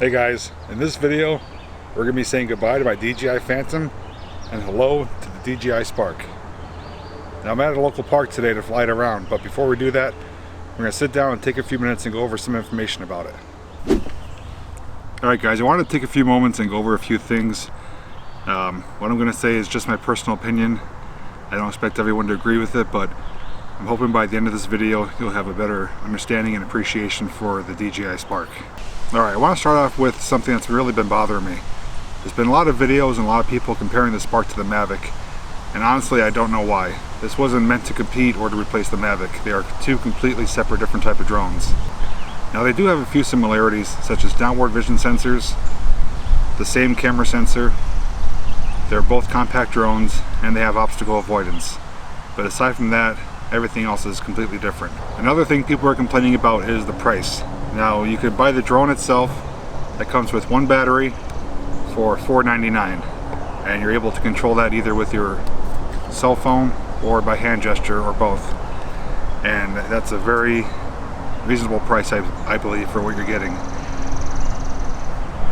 Hey guys, in this video we're going to be saying goodbye to my Dji Phantom and hello to the Dji Spark. Now I'm at a local park today to fly it around, but before we do that we're going to sit down and take a few minutes and go over some information about it. Alright guys, I wanted to take a few moments and go over a few things. What I'm going to say is just my personal opinion. I don't expect everyone to agree with it, but I'm hoping by the end of this video you'll have a better understanding and appreciation for the Dji Spark. Alright, I want to start off with something that's really been bothering me. There's been a lot of videos and a lot of people comparing the Spark to the Mavic, and honestly I don't know why. This wasn't meant to compete or to replace the Mavic. They are two completely separate different type of drones. Now they do have a few similarities, such as downward vision sensors, the same camera sensor, they're both compact drones, and they have obstacle avoidance. But aside from that, everything else is completely different. Another thing people are complaining about is the price. Now you could buy the drone itself that comes with one battery for $4.99, and you're able to control that either with your cell phone or by hand gesture or both. And that's a very reasonable price, I believe, for what you're getting.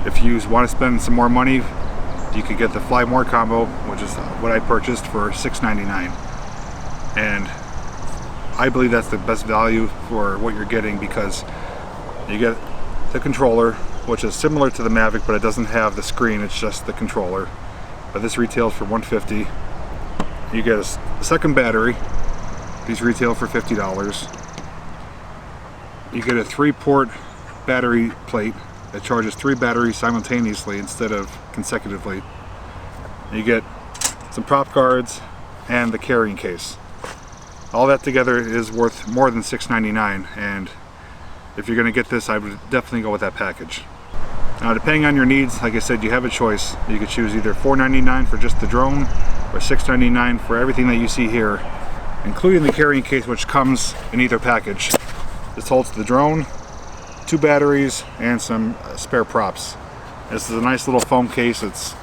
If you want to spend some more money, you could get the Fly More combo, which is what I purchased, for $6.99. And I believe that's the best value for what you're getting, because you get the controller, which is similar to the Mavic, but it doesn't have the screen, it's just the controller. But this retails for $150. You get a second battery. These retail for $50. You get a 3-port battery plate that charges 3 batteries simultaneously instead of consecutively. You get some prop guards and the carrying case. All that together is worth more than $6.99, and if you're going to get this, I would definitely go with that package. Now, depending on your needs, like I said, you have a choice. You could choose either $4.99 for just the drone or $6.99 for everything that you see here, including the carrying case, which comes in either package. This holds the drone, 2 batteries, and some spare props. This is a nice little foam case. It's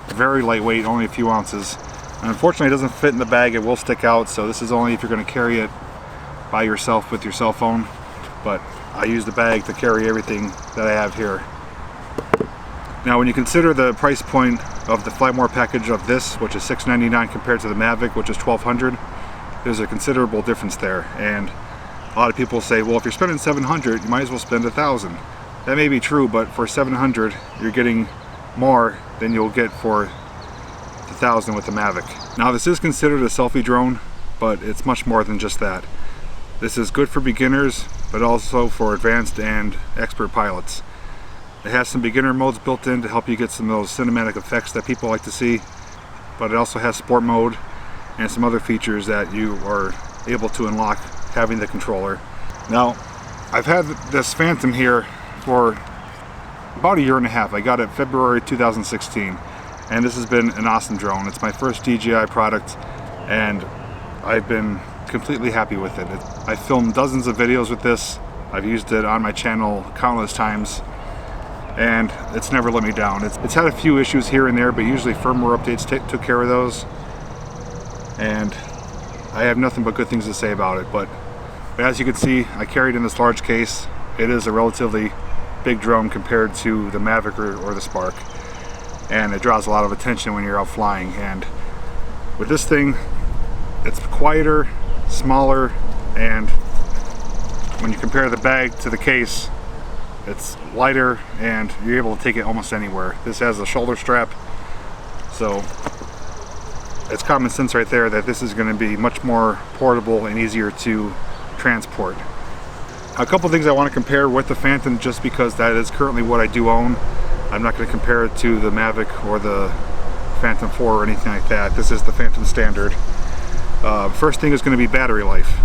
very lightweight, only a few ounces. And unfortunately, it doesn't fit in the bag. It will stick out, so this is only if you're going to carry it by yourself with your cell phone. But I use the bag to carry everything that I have here. Now, when you consider the price point of the Fly More package of this, which is $6.99 compared to the Mavic, which is $1,200, there's a considerable difference there. And a lot of people say, well, if you're spending $700, you might as well spend $1,000. That may be true, but for $700, you're getting more than you'll get for $1,000 with the Mavic. Now, this is considered a selfie drone, but it's much more than just that. This is good for beginners, but also for advanced and expert pilots. It has some beginner modes built in to help you get some of those cinematic effects that people like to see, but it also has sport mode and some other features that you are able to unlock having the controller. Now, I've had this Phantom here for about a year and a half. I got it February 2016, and this has been an awesome drone. It's my first DJI product, and I've been completely happy with it. I've filmed dozens of videos with this. I've used it on my channel countless times, and it's never let me down. It's had a few issues here and there, but usually firmware updates took care of those, and I have nothing but good things to say about it. But as you can see, I carried in this large case. It is a relatively big drone compared to the Mavic or the Spark, and it draws a lot of attention when you're out flying. And with this thing, it's quieter, smaller, and when you compare the bag to the case, it's lighter and you're able to take it almost anywhere. This has a shoulder strap, so it's common sense right there that this is going to be much more portable and easier to transport. A couple things I want to compare with the Phantom, just because that is currently what I do own. I'm not going to compare it to the Mavic or the Phantom 4 or anything like that. This is the Phantom standard. First thing is going to be battery life.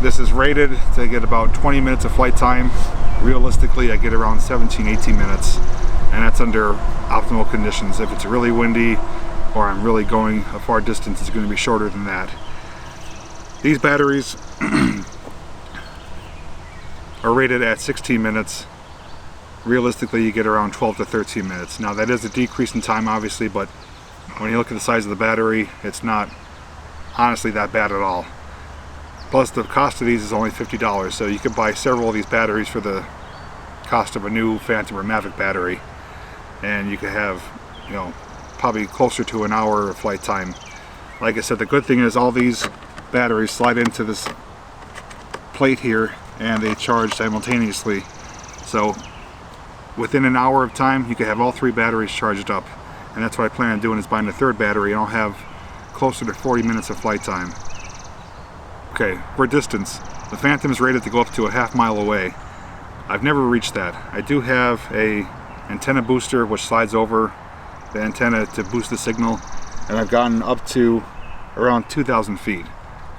This is rated to get about 20 minutes of flight time. Realistically, I get around 17-18 minutes, and that's under optimal conditions. If it's really windy or I'm really going a far distance, it's going to be shorter than that. These batteries are rated at 16 minutes. Realistically, you get around 12 to 13 minutes. Now, that is a decrease in time, obviously, but when you look at the size of the battery, it's not honestly that bad at all. Plus, the cost of these is only $50, so you could buy several of these batteries for the cost of a new Phantom or Mavic battery, and you could have, you know, probably closer to an hour of flight time. Like I said, the good thing is all these batteries slide into this plate here and they charge simultaneously. So within an hour of time, you can have all 3 batteries charged up. And that's what I plan on doing, is buying a 3rd battery, and I'll have closer to 40 minutes of flight time. Okay, for distance, the Phantom is rated to go up to a ½ mile away. I've never reached that. I do have a antenna booster which slides over the antenna to boost the signal, and I've gotten up to around 2,000 feet,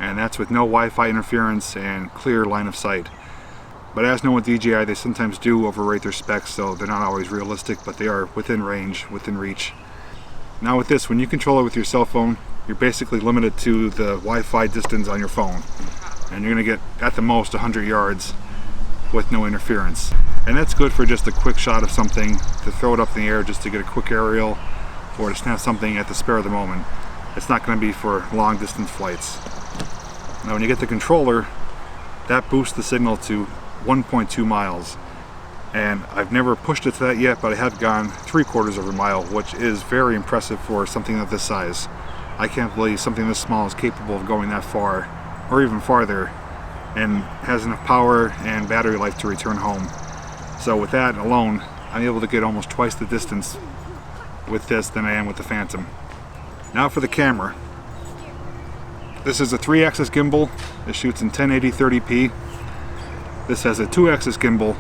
and that's with no Wi-Fi interference and clear line of sight. But as known with DJI, they sometimes do overrate their specs, so they're not always realistic, but they are within range, within reach. Now with this, when you control it with your cell phone, you're basically limited to the Wi-Fi distance on your phone, and you're going to get at the most 100 yards with no interference. And that's good for just a quick shot of something, to throw it up in the air just to get a quick aerial, or to snap something at the spur of the moment. It's not going to be for long distance flights. Now when you get the controller, that boosts the signal to 1.2 miles. And I've never pushed it to that yet, but I have gone 3/4 of a mile, which is very impressive for something of this size. I can't believe something this small is capable of going that far, or even farther, and has enough power and battery life to return home. So with that alone, I'm able to get almost twice the distance with this than I am with the Phantom. Now for the camera. This is a 3-axis gimbal that shoots in 1080 30p. This has a 2-axis gimbal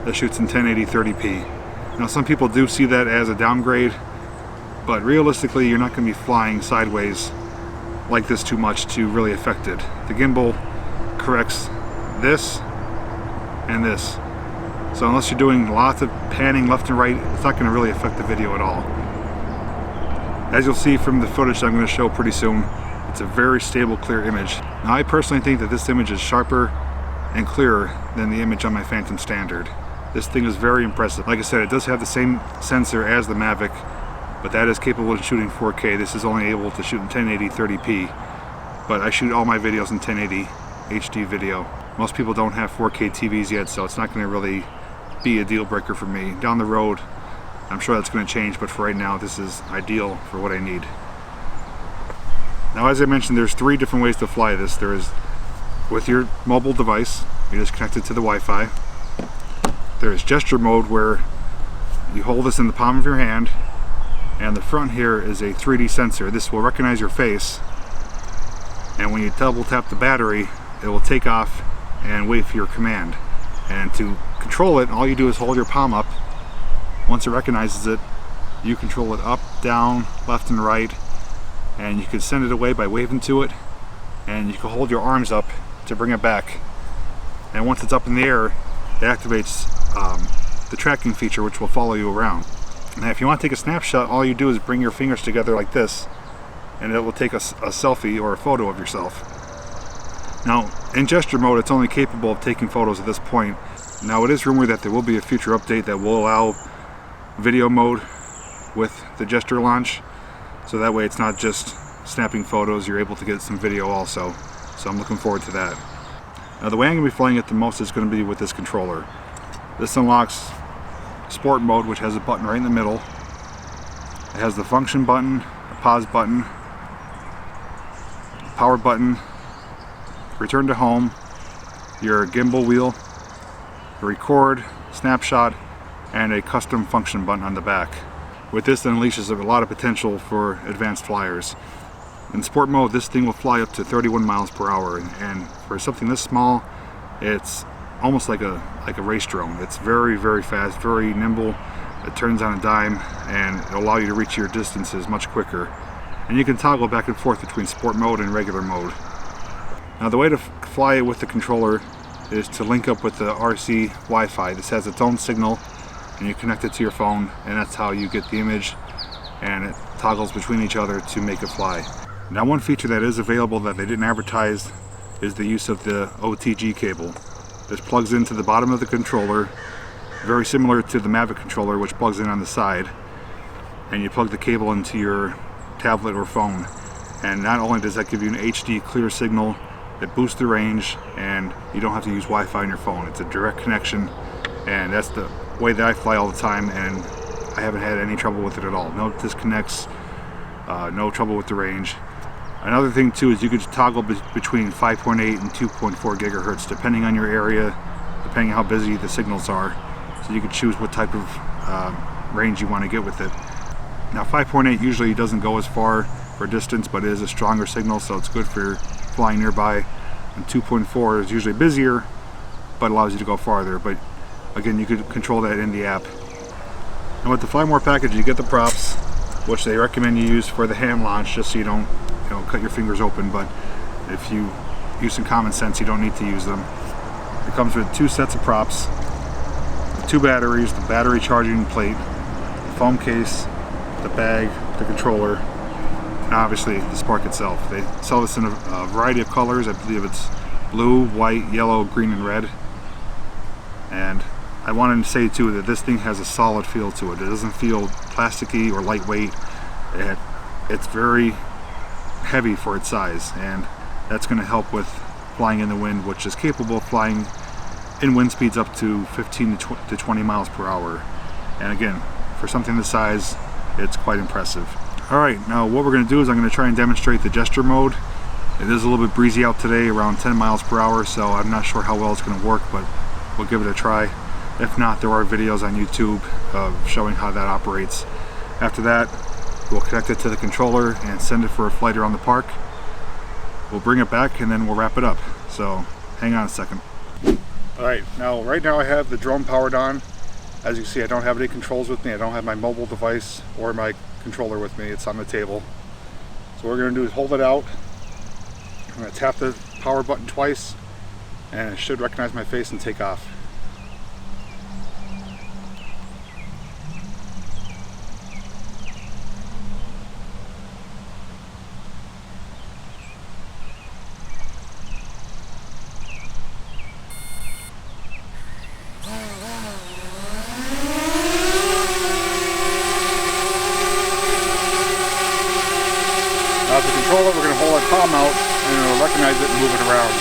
that shoots in 1080 30p. Now some people do see that as a downgrade, but realistically you're not going to be flying sideways like this too much to really affect it. The gimbal corrects this and this. So unless you're doing lots of panning left and right, it's not going to really affect the video at all. As you'll see from the footage I'm going to show pretty soon, it's a very stable, clear image. Now I personally think that this image is sharper and clearer than the image on my Phantom Standard. This thing is very impressive. Like I said, it does have the same sensor as the Mavic, but that is capable of shooting 4K. This is only able to shoot in 1080 30p, but I shoot all my videos in 1080 HD video. Most people don't have 4K TVs yet, so it's not going to really be a deal breaker for me. Down the road, I'm sure that's going to change, but for right now, this is ideal for what I need. Now, as I mentioned, there's 3 different ways to fly this. There is with your mobile device, you just connect it to the Wi-Fi. There is gesture mode, where you hold this in the palm of your hand, and the front here is a 3D sensor. This will recognize your face, and when you double tap the battery, it will take off and wait for your command. And to control it, all you do is hold your palm up. Once it recognizes it, you control it up, down, left, and right, and you can send it away by waving to it, and you can hold your arms up to bring it back. And once it's up in the air, it activates the tracking feature, which will follow you around. And if you want to take a snapshot, all you do is bring your fingers together like this, and it will take a selfie or a photo of yourself. Now, in gesture mode, it's only capable of taking photos at this point. Now, it is rumored that there will be a future update that will allow video mode with the gesture launch, so that way it's not just snapping photos, you're able to get some video also. So I'm looking forward to that. Now, the way I'm going to be flying it the most is going to be with this controller. This unlocks sport mode, which has a button right in the middle. It has the function button, a pause button, power button, return to home, your gimbal wheel, a record, snapshot, and a custom function button on the back. With this, it unleashes a lot of potential for advanced flyers. In sport mode, this thing will fly up to 31 miles per hour, and for something this small, it's almost like a race drone. It's very, very fast, very nimble. It turns on a dime, and it'll allow you to reach your distances much quicker. And you can toggle back and forth between sport mode and regular mode. Now, the way to fly it with the controller is to link up with the RC Wi-Fi. This has its own signal, and you connect it to your phone, and that's how you get the image, and it toggles between each other to make it fly. Now, one feature that is available that they didn't advertise is the use of the Otg cable. This plugs into the bottom of the controller, very similar to the Mavic controller, which plugs in on the side, and you plug the cable into your tablet or phone. And not only does that give you an HD clear signal, it boosts the range, and you don't have to use Wi-Fi on your phone. It's a direct connection and that's the way that I fly all the time, and I haven't had any trouble with it at all. No disconnects, no trouble with the range. Another thing too is you could toggle between 5.8 and 2.4 gigahertz depending on your area, depending on how busy the signals are. So you could choose what type of range you want to get with it. Now 5.8 usually doesn't go as far for distance, but it is a stronger signal, so it's good for flying nearby. And 2.4 is usually busier, but allows you to go farther. But again, you could control that in the app. And with the Fly More package, you get the props, which they recommend you use for the hand launch, just so you don't, cut your fingers open. But if you use some common sense, you don't need to use them. It comes with 2 sets of props, 2 batteries, the battery charging plate, the foam case, the bag, the controller, and obviously the Spark itself. They sell this in a variety of colors. I believe it's blue, white, yellow, green, and red. And I wanted to say too that this thing has a solid feel to it. It doesn't feel plasticky or lightweight. It's very heavy for its size, and that's going to help with flying in the wind, which is capable of flying in wind speeds up to 15 to 20 miles per hour. And again, for something this size, it's quite impressive. Alright, now what we're going to do is I'm going to try and demonstrate the gesture mode. It is a little bit breezy out today, around 10 miles per hour, so I'm not sure how well it's going to work, but we'll give it a try. If not, there are videos on YouTube showing how that operates. After that, we'll connect it to the controller and send it for a flight around the park. We'll bring it back and then we'll wrap it up. So hang on a second. Alright, right now I have the drone powered on. As you can see, I don't have any controls with me. I don't have my mobile device or my controller with me. It's on the table. So what we're going to do is hold it out. I'm going to tap the power button twice, and it should recognize my face and take off. Now with the controller, we're going to hold our palm out and it'll recognize it and move it around.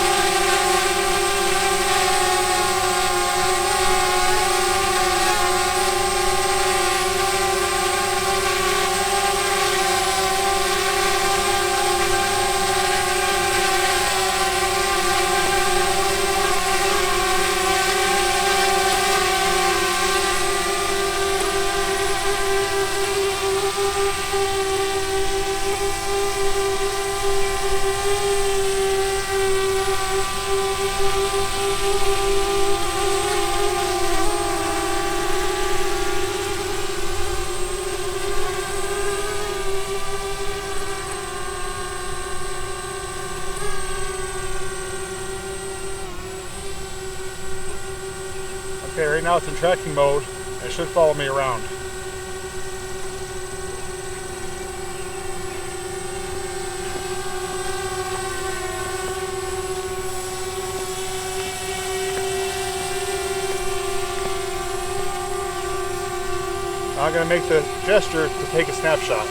Okay, right now it's in tracking mode. It should follow me around. Now I'm going to make the gesture to take a snapshot.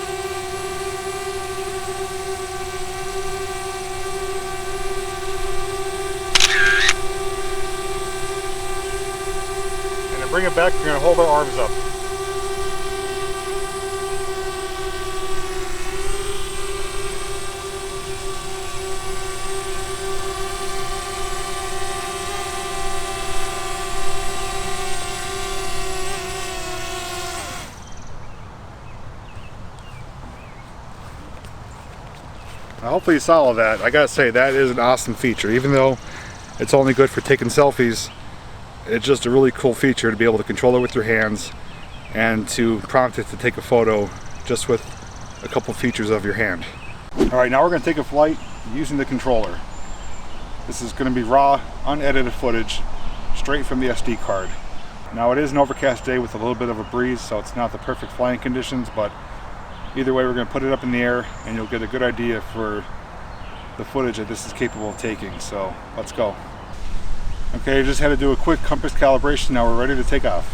Bring it back, we're going to hold our arms up. Now hopefully you saw all that. I gotta say, that is an awesome feature. Even though it's only good for taking selfies, it's just a really cool feature to be able to control it with your hands and to prompt it to take a photo just with a couple features of your hand. Alright, now we're going to take a flight using the controller. This is going to be raw, unedited footage straight from the SD card. Now it is an overcast day with a little bit of a breeze, so it's not the perfect flying conditions, but either way we're going to put it up in the air and you'll get a good idea for the footage that this is capable of taking. So let's go. Okay, just had to do a quick compass calibration. Now we're ready to take off.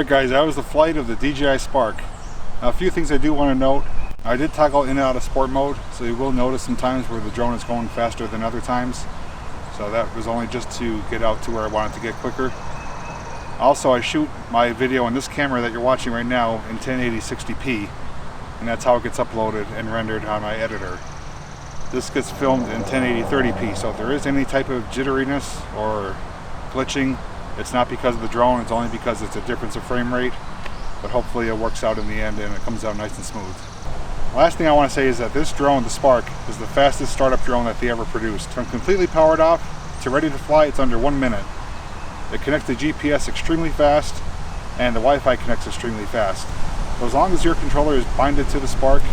Alright guys, that was the flight of the Dji Spark. Now a few things I do want to note. I did toggle in and out of sport mode, so you will notice some times where the drone is going faster than other times. So that was only just to get out to where I wanted to get quicker. Also, I shoot my video on this camera that you're watching right now in 1080 60p, and that's how it gets uploaded and rendered on my editor. This gets filmed in 1080 30p, so if there is any type of jitteriness or glitching, it's not because of the drone, it's only because it's a difference of frame rate, but hopefully it works out in the end and it comes out nice and smooth. Last thing I want to say is that this drone, the Spark, is the fastest startup drone that they ever produced. From completely powered off to ready to fly, it's under 1 minute. It connects to GPS extremely fast, and the Wi-Fi connects extremely fast. So as long as your controller is binded to the Spark,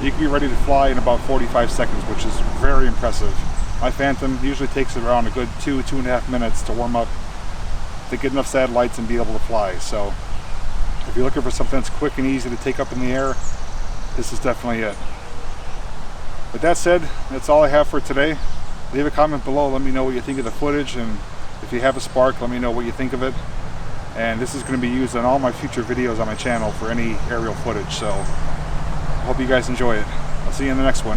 you can be ready to fly in about 45 seconds, which is very impressive. My Phantom usually takes around a good 2.5 minutes to warm up, to get enough satellites and be able to fly. So if you're looking for something that's quick and easy to take up in the air, this is definitely it. With that said, that's all I have for today. Leave a comment below, let me know what you think of the footage, and if you have a Spark, let me know what you think of it. And this is going to be used in all my future videos on my channel for any aerial footage, so I hope you guys enjoy it. I'll see you in the next one.